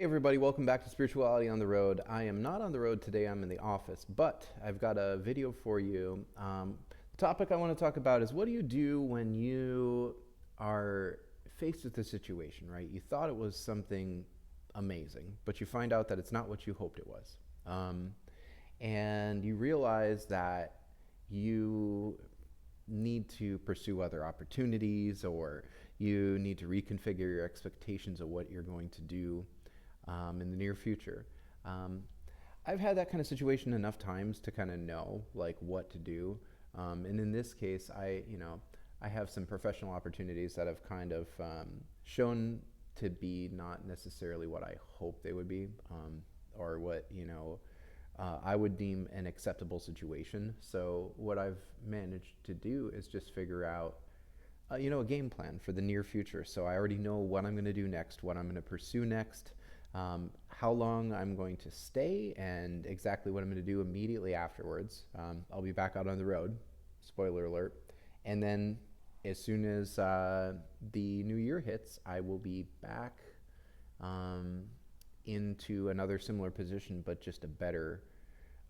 Hey everybody, welcome back to Spirituality on the Road. I am not on the road today, I'm in the office, but I've got a video for you. The topic I want to talk about is what do you do when you are faced with a situation, right? You thought it was something amazing, but you find out that it's not what you hoped it was. Um, and you realize that you need to pursue other opportunities or you need to reconfigure your expectations of what you're going to do in the near future. Um, I've had that kind of situation enough times to kind of know like what to do. And in this case, I have some professional opportunities that have kind of shown to be not necessarily what I hope they would be, or what I would deem an acceptable situation. So what I've managed to do is just figure out a game plan for the near future. So I already know what I'm going to do next, what I'm going to pursue next, how long I'm going to stay, and exactly what I'm going to do immediately afterwards. I'll be back out on the road, spoiler alert. And then as soon as the new year hits, I will be back um, into another similar position, but just a better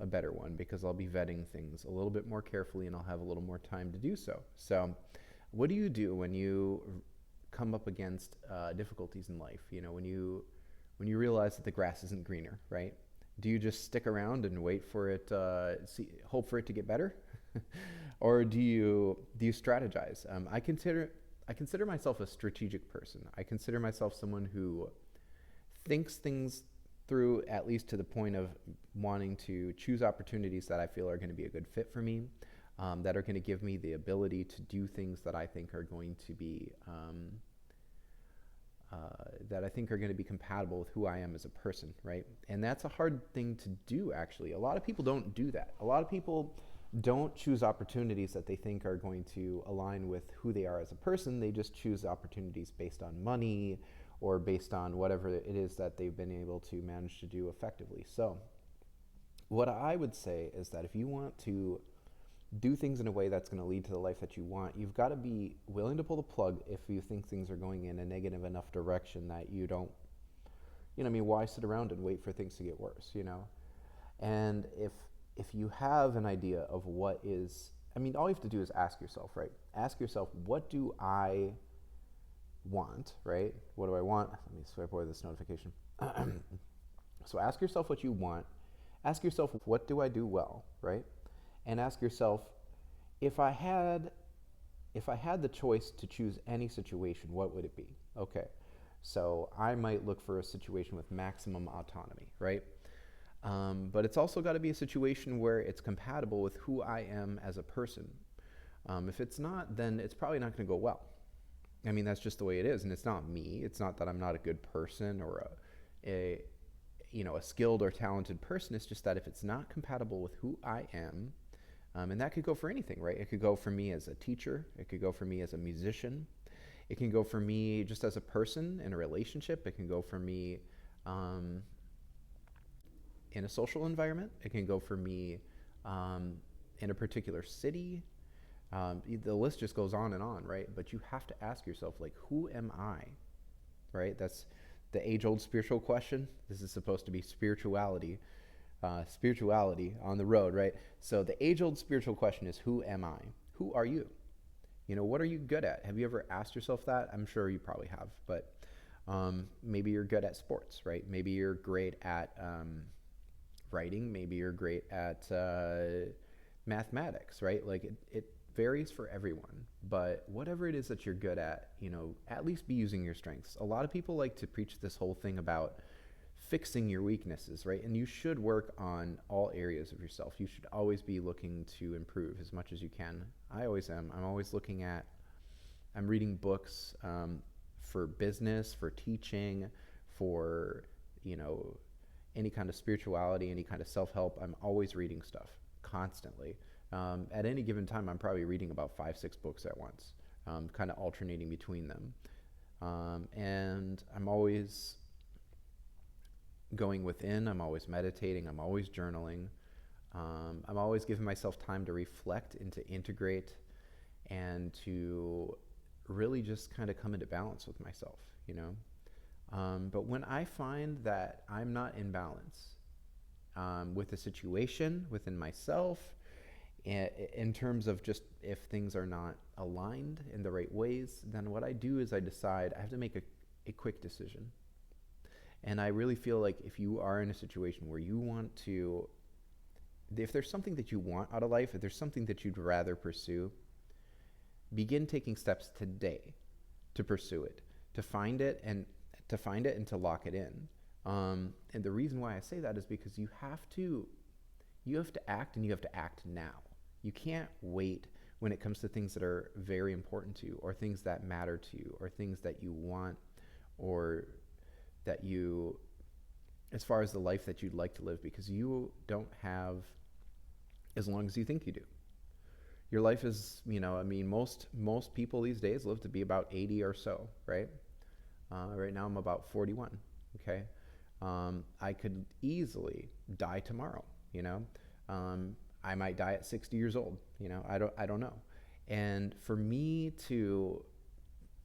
one because I'll be vetting things a little bit more carefully and I'll have a little more time to do so. So, what do you do when you come up against difficulties in life? When you realize that the grass isn't greener, right? Do you just stick around and wait for it, hope for it to get better, or do you strategize? I consider myself a strategic person. I consider myself someone who thinks things through, at least to the point of wanting to choose opportunities that I feel are going to be a good fit for me, that are going to give me the ability to do things that I think are going to be compatible with who I am as a person, right? And that's a hard thing to do, actually. A lot of people don't do that. A lot of people don't choose opportunities that they think are going to align with who they are as a person. They just choose opportunities based on money or based on whatever it is that they've been able to manage to do effectively. So, what I would say is that if you want to do things in a way that's going to lead to the life that you want, you've got to be willing to pull the plug if you think things are going in a negative enough direction that you don't, why sit around and wait for things to get worse? And if you have an idea of what is, all you have to do is ask yourself, right? Ask yourself, what do I want, right? What do I want? Let me swipe away this notification. So ask yourself what you want. Ask yourself, what do I do well, right? And ask yourself, if I had the choice to choose any situation, what would it be? Okay, so I might look for a situation with maximum autonomy, right? But it's also got to be a situation where it's compatible with who I am as a person. If it's not, then it's probably not going to go well. That's just the way it is, and it's not me. It's not that I'm not a good person or a skilled or talented person. It's just that if it's not compatible with who I am, and that could go for anything, right? It could go for me as a teacher. It could go for me as a musician. It can go for me just as a person in a relationship. It can go for me in a social environment. It can go for me in a particular city. The list just goes on and on, right? But you have to ask yourself, like, who am I, right? That's the age-old spiritual question. This is supposed to be spirituality on the road, right? So the age-old spiritual question is, who am I? Who are you? What are you good at? Have you ever asked yourself that? I'm sure you probably have, but maybe you're good at sports, right? Maybe you're great at writing. Maybe you're great at mathematics, right? Like it varies for everyone, but whatever it is that you're good at least be using your strengths. A lot of people like to preach this whole thing about fixing your weaknesses, right? And you should work on all areas of yourself. You should always be looking to improve as much as you can. I always am. I'm reading books for business, for teaching, for, any kind of spirituality, any kind of self-help. I'm always reading stuff constantly. At any given time, I'm probably reading about 5-6 books at once, kind of alternating between them. And I'm always going within, I'm always meditating, I'm always journaling. I'm always giving myself time to reflect and to integrate and to really just kind of come into balance with myself, you know. But when I find that I'm not in balance with the situation, within myself, in terms of just if things are not aligned in the right ways, then what I do is I decide I have to make a quick decision. And I really feel like if you are in a situation where you want to, if there's something that you want out of life, if there's something that you'd rather pursue, begin taking steps today to pursue it, to find it and to lock it in. And the reason why I say that is because you have to act, and you have to act now. You can't wait when it comes to things that are very important to you, or things that matter to you, or things that you want, or that you, as far as the life that you'd like to live, because you don't have as long as you think you do. Your life is, most people these days live to be about 80 or so, right? Right now I'm about 41, okay? I could easily die tomorrow, I might die at 60 years old, I don't know. And for me to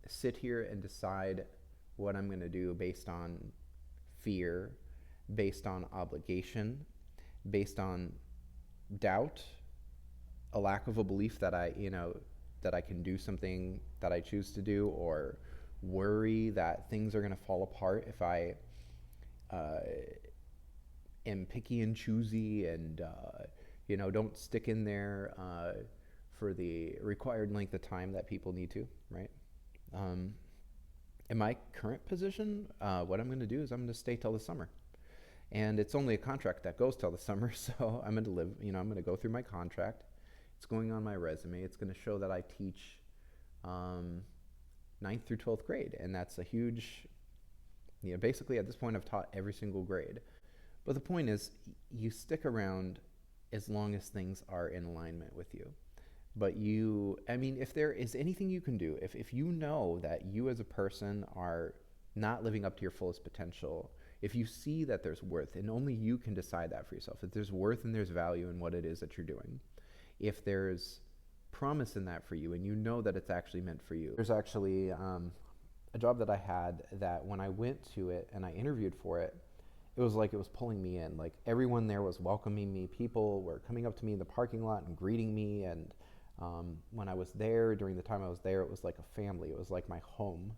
sit here and decide what I'm going to do based on fear, based on obligation, based on doubt, a lack of a belief that I can do something that I choose to do, or worry that things are going to fall apart if I am picky and choosy and don't stick in there for the required length of time that people need to, right? In my current position, what I'm going to do is I'm going to stay till the summer. And it's only a contract that goes till the summer, so I'm going to live, I'm going to go through my contract. It's going on my resume. It's going to show that I teach 9th through 12th grade, and that's a huge, basically at this point I've taught every single grade. But the point is, you stick around as long as things are in alignment with you. But if there is anything you can do, if you know that you as a person are not living up to your fullest potential, if you see that there's worth, and only you can decide that for yourself, if there's worth and there's value in what it is that you're doing, if there's promise in that for you, and you know that it's actually meant for you. There's actually a job that I had that when I went to it and I interviewed for it, it was like it was pulling me in. Like everyone there was welcoming me. People were coming up to me in the parking lot and greeting me. And when I was there, during the time I was there, it was like a family. It was like my home,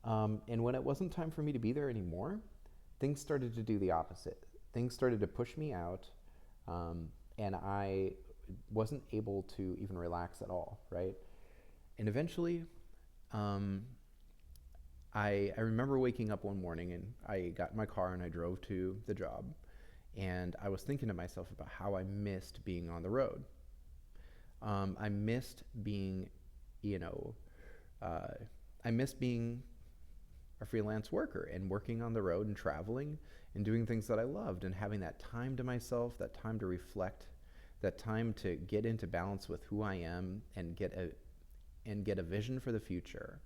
And when it wasn't time for me to be there anymore, things started to do the opposite. Things started to push me out, and I wasn't able to even relax at all, right? And eventually, I remember waking up one morning and I got in my car and I drove to the job, and I was thinking to myself about how I missed being on the road. I missed being, I missed being a freelance worker and working on the road and traveling and doing things that I loved, and having that time to myself, that time to reflect, that time to get into balance with who I am and get a vision for the future,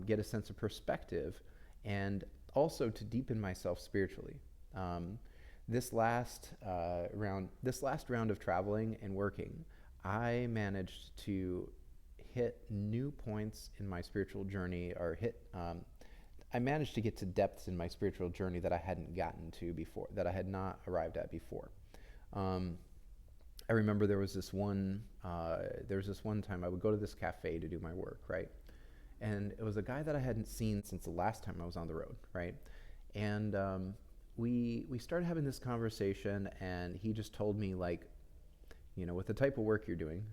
get a sense of perspective, and also to deepen myself spiritually. This last round of traveling and working, I managed to hit new points in my spiritual journey, or I managed to get to depths in my spiritual journey that I hadn't gotten to before, that I had not arrived at before. I remember there was this one time I would go to this cafe to do my work, right? And it was a guy that I hadn't seen since the last time I was on the road, right? And we started having this conversation, and he just told me, like, with the type of work you're doing,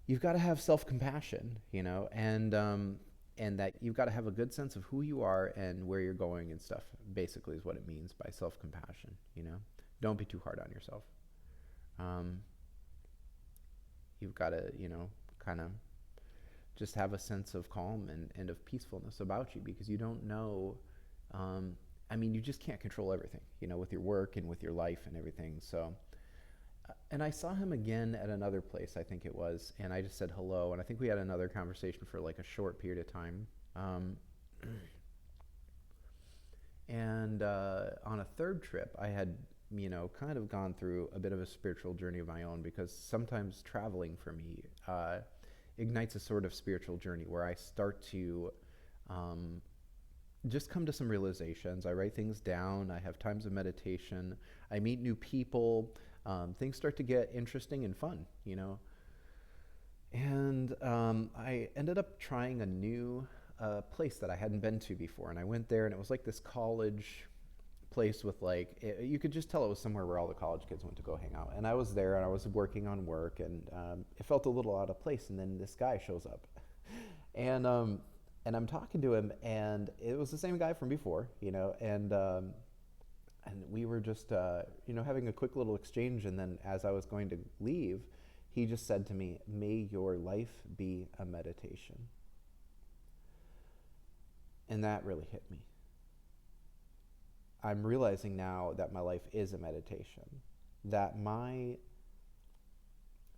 you've got to have self-compassion, and that you've got to have a good sense of who you are and where you're going and stuff, basically is what it means by self-compassion, Don't be too hard on yourself. You've got to, kind of just have a sense of calm and of peacefulness about you, because you don't know, you just can't control everything, with your work and with your life and everything. So, and I saw him again at another place, I think it was, and I just said hello, and I think we had another conversation for like a short period of time. And on a third trip, I had, kind of gone through a bit of a spiritual journey of my own, because sometimes traveling for me ignites a sort of spiritual journey where I start to um, just come to some realizations. I write things down. I have times of meditation. I meet new people. Things start to get interesting and fun, you know. And I ended up trying a new place that I hadn't been to before. And I went there, and it was like this college place with you could just tell it was somewhere where all the college kids went to go hang out. And I was there, and I was working on work, and it felt a little out of place. And then this guy shows up, and I'm talking to him, and it was the same guy from before, you know, and we were just having a quick little exchange. And then as I was going to leave, he just said to me, "May your life be a meditation." And that really hit me. I'm realizing now that my life is a meditation, that my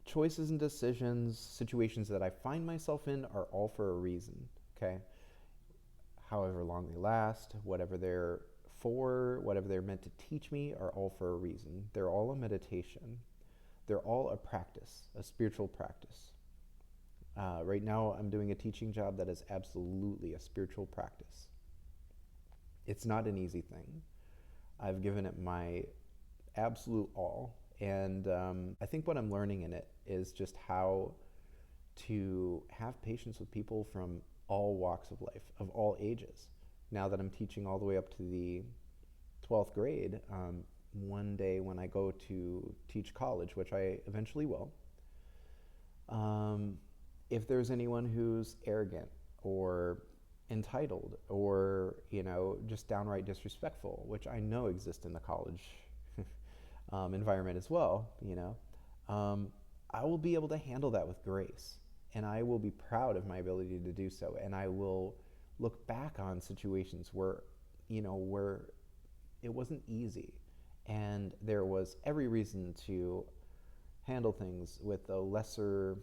choices and decisions, situations that I find myself in, are all for a reason, okay? However long they last, whatever they're for, whatever they're meant to teach me, are all for a reason. They're all a meditation. They're all a practice, a spiritual practice. Right now, I'm doing a teaching job that is absolutely a spiritual practice. It's not an easy thing. I've given it my absolute all. And I think what I'm learning in it is just how to have patience with people from all walks of life, of all ages. Now that I'm teaching all the way up to the 12th grade, one day when I go to teach college, which I eventually will, if there's anyone who's arrogant or entitled or, just downright disrespectful, which I know exist in the college environment as well, I will be able to handle that with grace. And I will be proud of my ability to do so. And I will look back on situations where it wasn't easy. And there was every reason to handle things with a lesser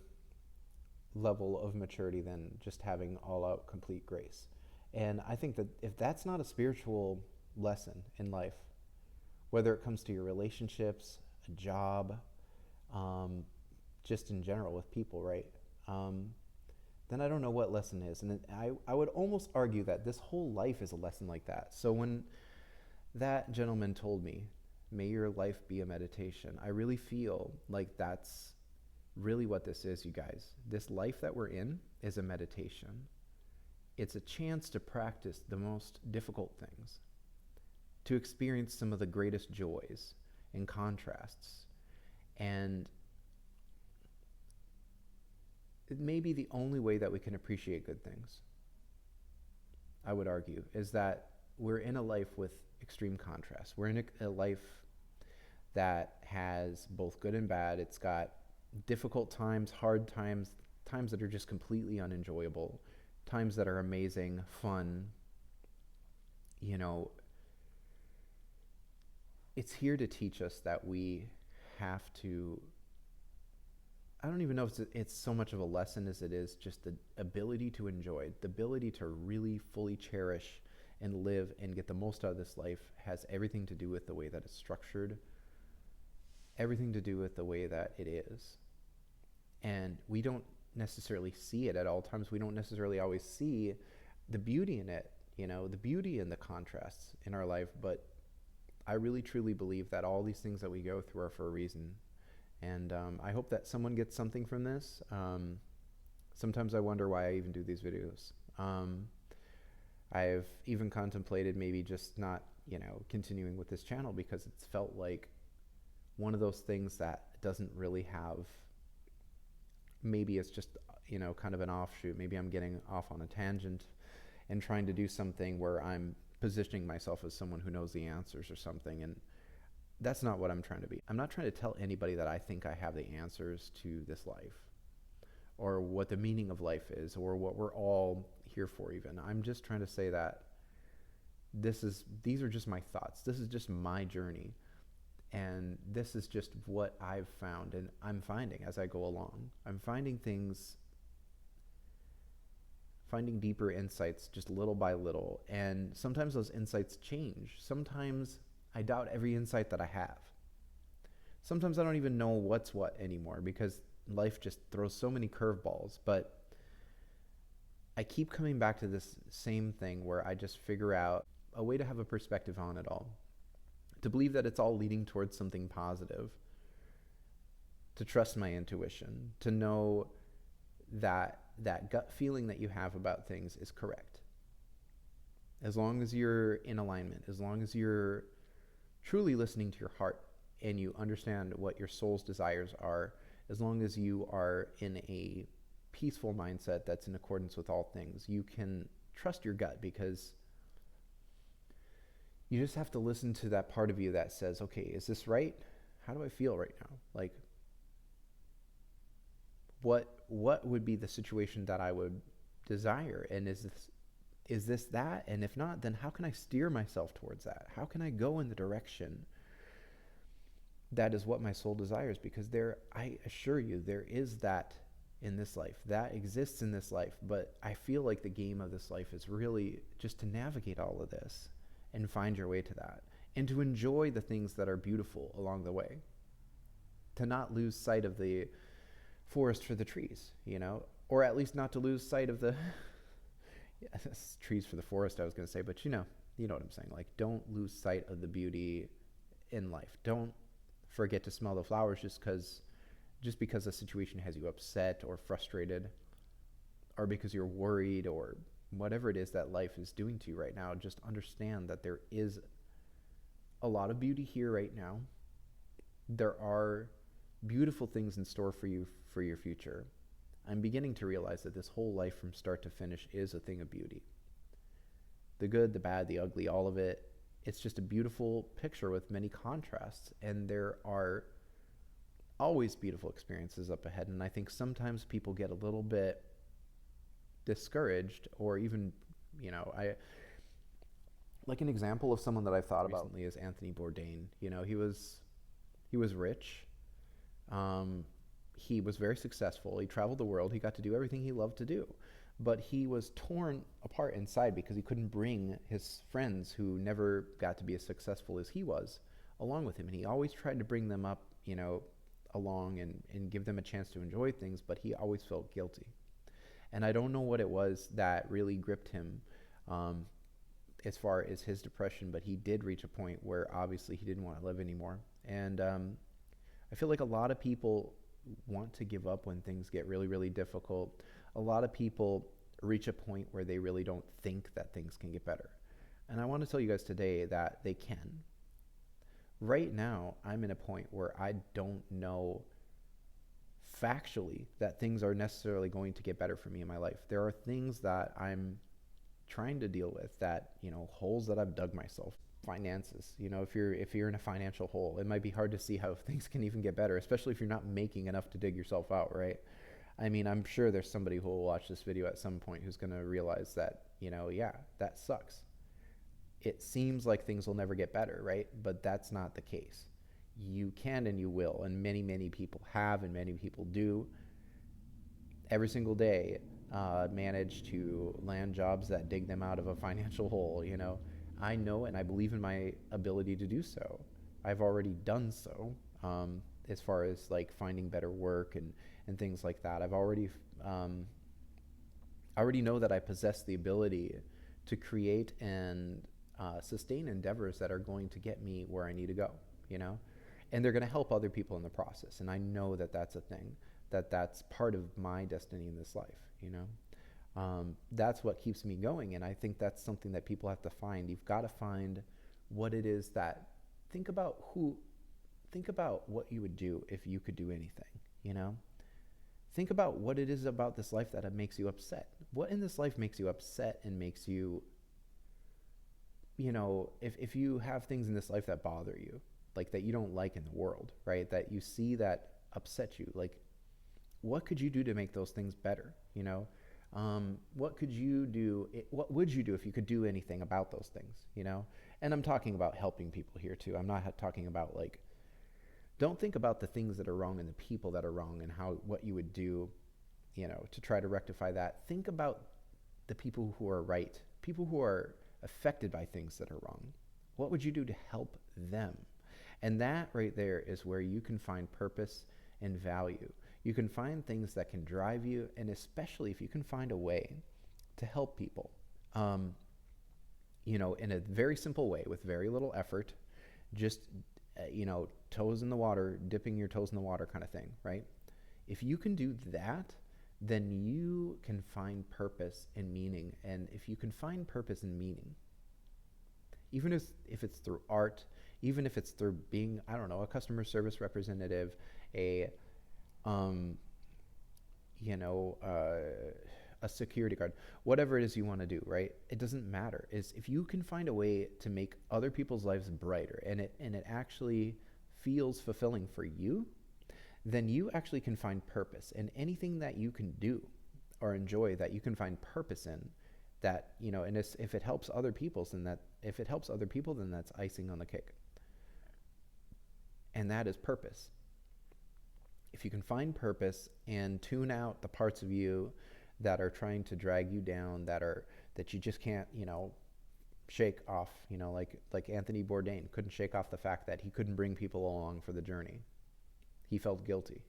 level of maturity than just having all-out complete grace. And I think that if that's not a spiritual lesson in life, whether it comes to your relationships, a job, just in general with people, right? Then I don't know what lesson is. And I would almost argue that this whole life is a lesson like that. So when that gentleman told me, "May your life be a meditation," I really feel like that's really what this is, you guys. This life that we're in is a meditation. It's a chance to practice the most difficult things, to experience some of the greatest joys and contrasts. And it may be the only way that we can appreciate good things, I would argue, is that we're in a life with extreme contrast. We're in a life that has both good and bad. It's got difficult times, hard times, times that are just completely unenjoyable, times that are amazing, fun. It's here to teach us that we have to, I don't even know if it's so much of a lesson as it is just the ability to enjoy, the ability to really fully cherish and live and get the most out of this life has everything to do with the way that it's structured, everything to do with the way that it is. And we don't necessarily see it at all times. We don't necessarily always see the beauty in it, the beauty in the contrasts in our life. But I really truly believe that all these things that we go through are for a reason. And I hope that someone gets something from this. Sometimes I wonder why I even do these videos. I've even contemplated maybe just not, continuing with this channel, because it's felt like one of those things that doesn't really have, maybe it's just, kind of an offshoot. Maybe I'm getting off on a tangent and trying to do something where I'm positioning myself as someone who knows the answers or something. And that's not what I'm trying to be. I'm not trying to tell anybody that I think I have the answers to this life, or what the meaning of life is, or what we're all here for even. I'm just trying to say that these are just my thoughts. This is just my journey. And this is just what I've found and I'm finding as I go along. I'm finding things, finding deeper insights just little by little. And sometimes those insights change. Sometimes I doubt every insight that I have. Sometimes I don't even know what's what anymore, because life just throws so many curveballs. But I keep coming back to this same thing where I just figure out a way to have a perspective on it all, to believe that it's all leading towards something positive, to trust my intuition, to know that that gut feeling that you have about things is correct. As long as you're in alignment, as long as you're truly listening to your heart and you understand what your soul's desires are, as long as you are in a peaceful mindset that's in accordance with all things, you can trust your gut, because you just have to listen to that part of you that says, okay, is this right? How do I feel right now? Like, what would be the situation that I would desire? And is this that? And if not, then how can I steer myself towards that? How can I go in the direction that is what my soul desires? Because I assure you, there is that in this life. That exists in this life. But I feel like the game of this life is really just to navigate all of this and find your way to that, and to enjoy the things that are beautiful along the way. To not lose sight of the forest for the trees, or at least not to lose sight of the trees for the forest, I was going to say, but you know what I'm saying. Like, don't lose sight of the beauty in life. Don't forget to smell the flowers just because a situation has you upset or frustrated, or because you're worried, or whatever it is that life is doing to you right now. Just understand that there is a lot of beauty here right now. There are beautiful things in store for you for your future. I'm beginning to realize that this whole life from start to finish is a thing of beauty. The good, the bad, the ugly, all of it. It's just a beautiful picture with many contrasts, and there are always beautiful experiences up ahead. And I think sometimes people get a little bit discouraged, or even, I like an example of someone that I've thought about recently is Anthony Bourdain. He was rich. He was very successful. He traveled the world. He got to do everything he loved to do. But he was torn apart inside because he couldn't bring his friends who never got to be as successful as he was along with him. And he always tried to bring them up, along and give them a chance to enjoy things, but he always felt guilty. And I don't know what it was that really gripped him as far as his depression, but he did reach a point where obviously he didn't want to live anymore. And I feel like a lot of people want to give up when things get really, really difficult. A lot of people reach a point where they really don't think that things can get better. And I want to tell you guys today that they can. Right now, I'm in a point where I don't know factually that things are necessarily going to get better for me in my life. There are things that I'm trying to deal with, that, holes that I've dug myself. Finances, if you're in a financial hole, it might be hard to see how things can even get better, especially if you're not making enough to dig yourself out, right? I mean, I'm sure there's somebody who will watch this video at some point who's going to realize that, yeah, that sucks. It seems like things will never get better, right? But that's not the case. You can and you will, and many, many people have, and many people do every single day manage to land jobs that dig them out of a financial hole. I know and I believe in my ability to do so. I've already done so, as far as like finding better work and things like that. I already know that I possess the ability to create and sustain endeavors that are going to get me where I need to go, and they're going to help other people in the process. And I know that that's a thing, that's part of my destiny in this life, that's what keeps me going. And I think that's something that people have to find. You've got to find what it is that, think about what you would do if you could do anything, think about what it is about this life that makes you upset. What in this life makes you upset and makes you, if you have things in this life that bother you, like that you don't like in the world, right? That you see that upset you, like, what could you do to make those things better? What could you do? What would you do if you could do anything about those things? And I'm talking about helping people here too. I'm not talking about like, don't think about the things that are wrong and the people that are wrong and what you would do, to try to rectify that. Think about the people who are right, people who are affected by things that are wrong. What would you do to help them? And that right there is where you can find purpose and value. You can find things that can drive you, and especially if you can find a way to help people. Um, in a very simple way with very little effort, just, toes in the water, dipping your toes in the water kind of thing, right? If you can do that, then you can find purpose and meaning. And if you can find purpose and meaning, even if it's through art, even if it's through being, I don't know, a customer service representative, a, um, you know, a security guard, whatever it is you want to do, right? It doesn't matter. Is if you can find a way to make other people's lives brighter, and it actually feels fulfilling for you, then you actually can find purpose. And anything that you can do or enjoy that you can find purpose in, that, and if it helps other people, then that's icing on the cake. And that is purpose. If you can find purpose and tune out the parts of you that are trying to drag you down, that you just can't, shake off, like Anthony Bourdain couldn't shake off the fact that he couldn't bring people along for the journey. He felt guilty,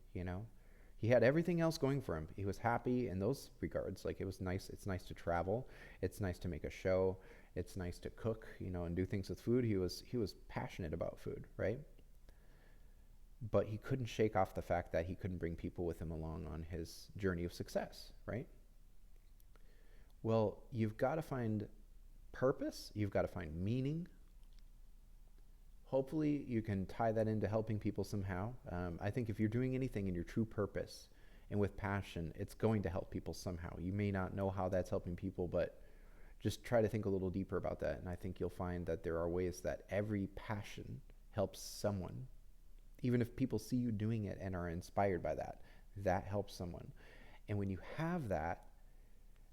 He had everything else going for him. He was happy in those regards. Like, it was nice. It's nice to travel. It's nice to make a show. It's nice to cook, and do things with food. He was passionate about food, right? But he couldn't shake off the fact that he couldn't bring people with him along on his journey of success, right? Well, you've got to find purpose. You've got to find meaning. Hopefully you can tie that into helping people somehow. I think if you're doing anything in your true purpose and with passion, it's going to help people somehow. You may not know how that's helping people, but just try to think a little deeper about that. And I think you'll find that there are ways that every passion helps someone. Even if people see you doing it and are inspired by that, that helps someone. And when you have that,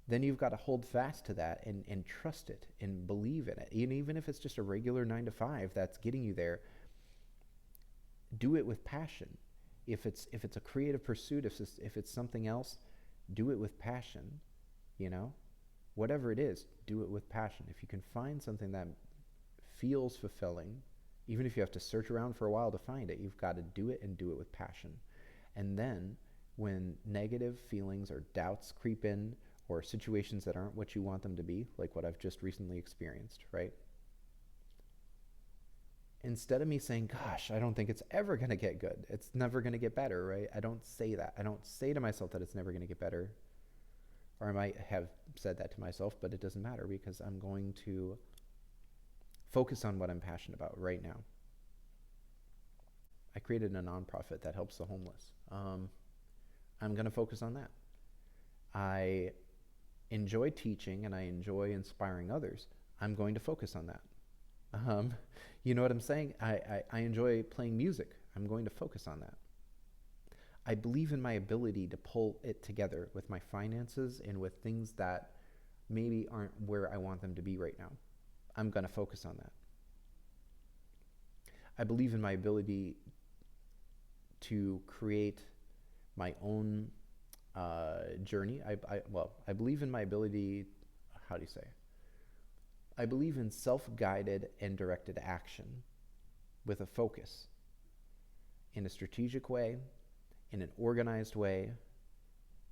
then you've got to hold fast to that and trust it and believe in it. And even if it's just a regular 9 to 5 that's getting you there, do it with passion. If it's a creative pursuit, if it's something else, do it with passion. Whatever it is, do it with passion. If you can find something that feels fulfilling, even if you have to search around for a while to find it, you've got to do it and do it with passion. And then when negative feelings or doubts creep in, or situations that aren't what you want them to be, like what I've just recently experienced, right? Instead of me saying, gosh, I don't think it's ever going to get good, it's never going to get better, right? I don't say that. I don't say to myself that it's never going to get better. Or I might have said that to myself, but it doesn't matter, because I'm going to focus on what I'm passionate about right now. I created a nonprofit that helps the homeless. I'm going to focus on that. I enjoy teaching and I enjoy inspiring others. I'm going to focus on that. You know what I'm saying? I enjoy playing music. I'm going to focus on that. I believe in my ability to pull it together with my finances and with things that maybe aren't where I want them to be right now. I'm going to focus on that. I believe in my ability to create my own journey. I believe in my ability, I believe in self-guided and directed action with a focus, in a strategic way, in an organized way,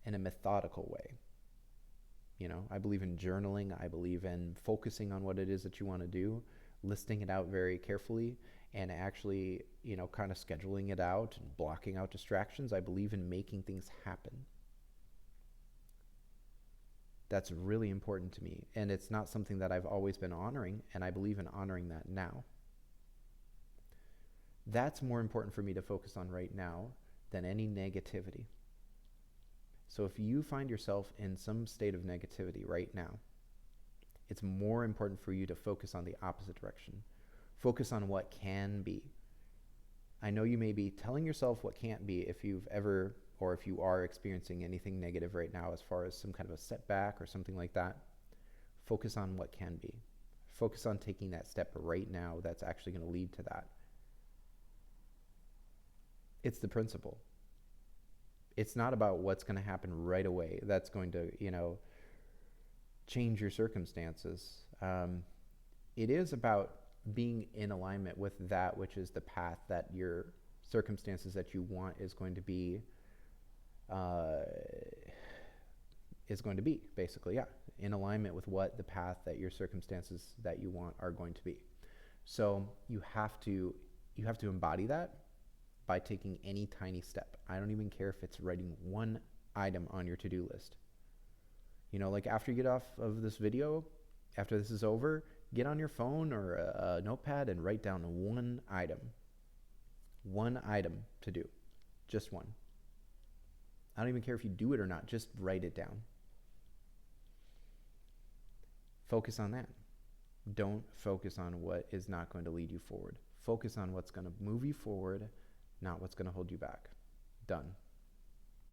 in a methodical way. I believe in journaling. I believe in focusing on what it is that you want to do, listing it out very carefully, and actually, kind of scheduling it out and blocking out distractions. I believe in making things happen. That's really important to me, and it's not something that I've always been honoring, and I believe in honoring that now. That's more important for me to focus on right now than any negativity. So if you find yourself in some state of negativity right now, it's more important for you to focus on the opposite direction. Focus on what can be. I know you may be telling yourself what can't be if you've ever, or if you are experiencing anything negative right now as far as some kind of a setback or something like that. Focus on what can be. Focus on taking that step right now that's actually going to lead to that. It's the principle. It's not about what's going to happen right away that's going to, change your circumstances. It is about being in alignment with that which is the path that your circumstances that you want is going to be, basically, yeah. in alignment with what the path that your circumstances that you want are going to be. So you have to embody that by taking any tiny step. I don't even care if it's writing one item on your to-do list. You know, like after you get off of this video, after this is over, get on your phone or a notepad and write down one item to do, just one. I don't even care if you do it or not, just write it down. Focus on that. Don't focus on what is not going to lead you forward. Focus on what's going to move you forward, not what's going to hold you back. Done.